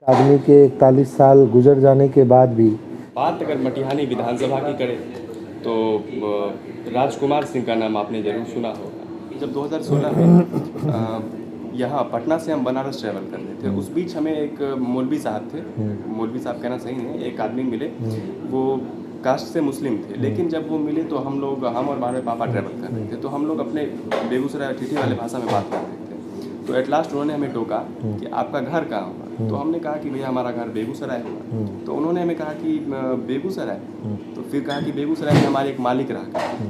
आदमी के 41 साल गुजर जाने के बाद भी बात अगर मटिहानी विधानसभा की करें तो राजकुमार सिंह का नाम आपने ज़रूर सुना होगा। जब 2016 में यहाँ पटना से हम बनारस ट्रैवल कर रहे थे, उस बीच हमें एक मौलवी साहब थे, मौलवी साहब कहना सही नहीं, एक आदमी मिले, वो कास्ट से मुस्लिम थे, लेकिन जब वो मिले तो हम और हमारे पापा ट्रैवल कर रहे थे, तो हम लोग अपने बेगूसराय ठेठी वाले भाषा में बात कर रहे थे। तो एट लास्ट उन्होंने हमें टोका कि आपका घर कहाँ हुआ। तो हमने कहा कि भैया हमारा घर बेगूसराय हुआ। तो उन्होंने हमें कहा कि बेगूसराय। तो फिर कहा कि बेगूसराय में हमारे एक मालिक रहा करते।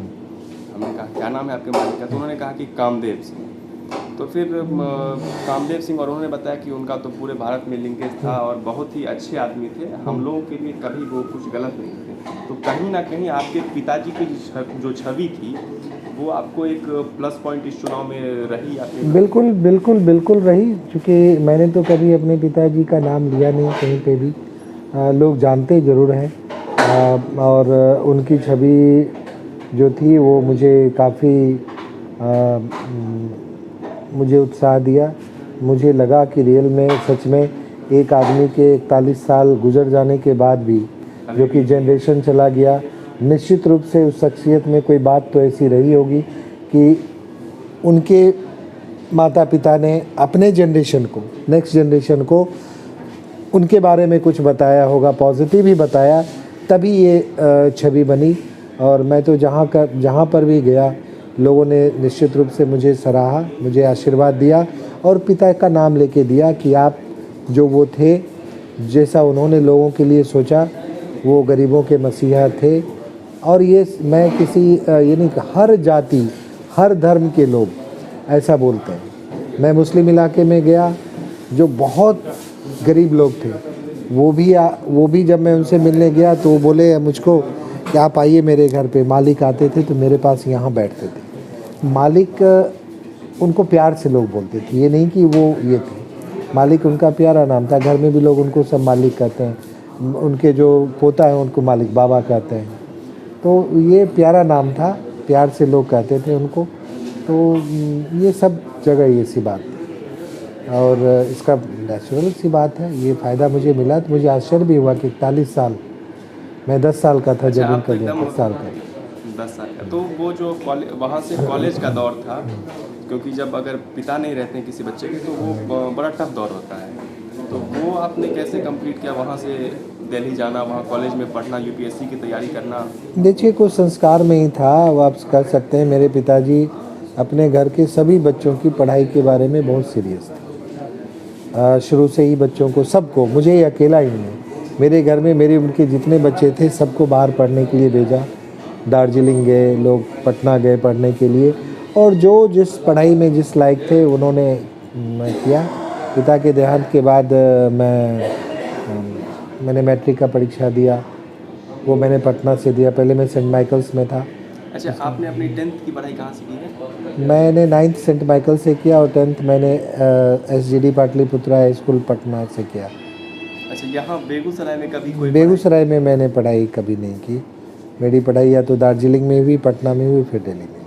हमने कहा क्या नाम है आपके मालिक का। तो उन्होंने कहा कि कामदेव सिंह। तो फिर कामदेव सिंह, और उन्होंने बताया कि उनका तो पूरे भारत में लिंकेज था और बहुत ही अच्छे आदमी थे, हम लोगों के लिए कभी वो कुछ गलत नहीं थे। तो कहीं ना कहीं आपके पिताजी की जो छवि थी वो आपको एक प्लस पॉइंट इस चुनाव में रही आपके। बिल्कुल बिल्कुल बिल्कुल रही, क्योंकि मैंने तो कभी अपने पिताजी का नाम लिया नहीं कहीं पे भी। लोग जानते ज़रूर हैं, और उनकी छवि जो थी वो मुझे काफ़ी मुझे उत्साह दिया। मुझे लगा कि रियल में सच में एक आदमी के 41 साल गुजर जाने के बाद भी, जो कि जनरेशन चला गया, निश्चित रूप से उस शख्सियत में कोई बात तो ऐसी रही होगी कि उनके माता पिता ने अपने जनरेशन को, नेक्स्ट जनरेशन को उनके बारे में कुछ बताया होगा, पॉजिटिव ही बताया, तभी ये छवि बनी। और मैं तो जहाँ पर भी गया लोगों ने निश्चित रूप से मुझे सराहा, मुझे आशीर्वाद दिया और पिता का नाम लेके दिया कि आप जो वो थे, जैसा उन्होंने लोगों के लिए सोचा, वो गरीबों के मसीहा थे। और ये मैं किसी ये नहीं, हर जाति हर धर्म के लोग ऐसा बोलते हैं। मैं मुस्लिम इलाके में गया, जो बहुत गरीब लोग थे, वो भी जब मैं उनसे मिलने गया तो वो बोले मुझको कि आप आइए मेरे घर पे। मालिक आते थे तो मेरे पास यहाँ बैठते थे। मालिक उनको प्यार से लोग बोलते थे, ये नहीं कि वो ये थे। मालिक उनका प्यारा नाम था, घर में भी लोग उनको सब मालिक कहते हैं। उनके जो पोता है उनको मालिक बाबा कहते हैं। तो ये प्यारा नाम था, प्यार से लोग कहते थे उनको। तो ये सब जगह ये सी बात थी और इसका नेचुरल सी बात है। ये फ़ायदा मुझे मिला तो मुझे आश्चर्य भी हुआ कि 41 साल, मैं 10 साल का था जब उनका गया, 10 साल का। 10 साल का। तो वो जो वहाँ से कॉलेज का दौर था, क्योंकि जब अगर पिता नहीं रहते हैं किसी बच्चे के तो वो बड़ा टफ दौर होता है। तो वो आपने कैसे कंप्लीट किया, वहाँ से दिल्ली जाना, वहाँ कॉलेज में पढ़ना, यूपीएससी की तैयारी करना? देखिए, कुछ संस्कार में ही था, वो आप कह सकते हैं। मेरे पिताजी अपने घर के सभी बच्चों की पढ़ाई के बारे में बहुत सीरियस थे। शुरू से ही बच्चों को, सबको, मुझे ही अकेला ही नहीं, मेरे घर में मेरी उम्र के जितने बच्चे थे सबको बाहर पढ़ने के लिए भेजा। दार्जिलिंग गए लोग, पटना गए पढ़ने के लिए, और जो जिस पढ़ाई में जिस लायक थे उन्होंने किया। पिता के देहांत के बाद मैंने मैट्रिक का परीक्षा दिया, वो मैंने पटना से दिया। पहले मैं सेंट माइकल्स में था। अच्छा, आपने अपनी 10th की पढ़ाई कहाँ से की है? मैंने 9th सेंट माइकल से किया और 10th मैंने SGD Pataliputra high school Patna से किया। अच्छा, यहाँ बेगूसराय में कभी कोई? बेगूसराय में मैंने पढ़ाई कभी नहीं की। मेरी पढ़ाई या तो दार्जिलिंग में हुई, पटना में हुई, फिर दिल्ली में।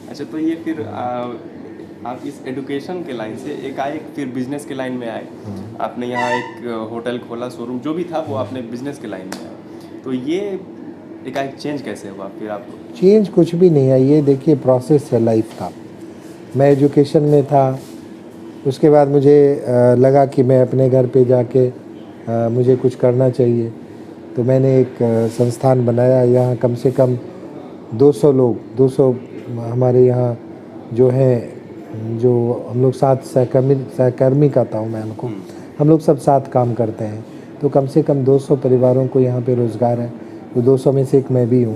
अच्छा, तो ये फिर आप इस एजुकेशन के लाइन से एकाएक फिर बिजनेस के लाइन में आए। आपने यहाँ एक होटल खोला, शोरूम जो भी था वो आपने बिजनेस के लाइन में आए। तो ये एकाएक चेंज कैसे हुआ फिर आपको? चेंज कुछ भी नहीं है, ये देखिए प्रोसेस है लाइफ का। मैं एजुकेशन में था, उसके बाद मुझे लगा कि मैं अपने घर पे जाके मुझे कुछ करना चाहिए। तो मैंने एक संस्थान बनाया। यहाँ कम से कम 200 लोग, 200 हमारे यहाँ जो हैं, जो हम लोग साथ सहकर्मी कहता हूँ मैं उनको, हम लोग सब साथ काम करते हैं। तो कम से कम 200 परिवारों को यहाँ पे रोज़गार है। तो 200 में से एक मैं भी हूँ,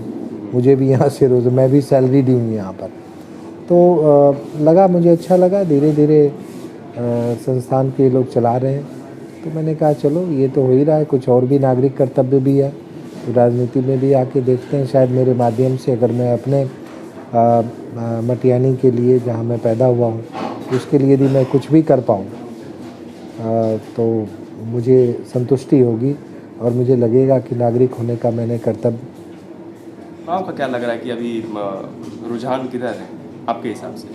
मुझे भी यहाँ से मैं भी सैलरीड हूँ यहाँ पर। तो लगा, मुझे अच्छा लगा। धीरे धीरे संस्थान के लोग चला रहे हैं, तो मैंने कहा चलो ये तो हो ही रहा है, कुछ और भी नागरिक कर्तव्य भी है, तो राजनीति में भी आके देखते हैं। शायद मेरे माध्यम से अगर मैं अपने मटियानी के लिए, जहाँ मैं पैदा हुआ हूँ, उसके लिए यदि मैं कुछ भी कर पाऊँ तो मुझे संतुष्टि होगी और मुझे लगेगा कि नागरिक होने का मैंने कर्तव्य। आपका क्या लग रहा है कि अभी रुझान किधर है आपके हिसाब से?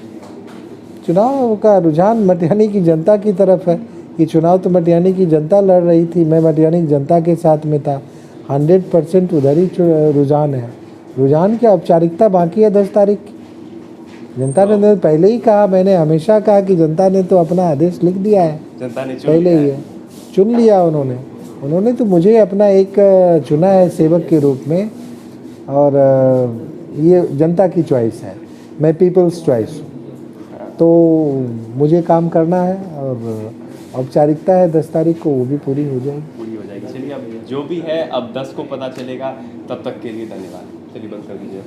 चुनाव का रुझान मटियानी की जनता की तरफ है कि चुनाव तो मटियानी की जनता लड़ रही थी, मैं मटियानी की जनता के साथ में था। 100% उधर ही रुझान है। रुझान की औपचारिकता बाकी है 10 तारीख की। जनता ने तो पहले ही कहा, मैंने हमेशा कहा कि जनता ने तो अपना आदेश लिख दिया है, जनता ने पहले ही है, चुन लिया उन्होंने तो मुझे अपना एक चुना है सेवक के रूप में, और ये जनता की चॉइस है, मैं पीपल्स चॉइस हूँ, तो मुझे काम करना है और औपचारिकता है 10 तारीख को, वो भी पूरी हो जाएगी। चलिए अब जो भी है अब 10 को पता चलेगा, तब तक के लिए धन्यवाद। चलिए बंद कर दीजिए।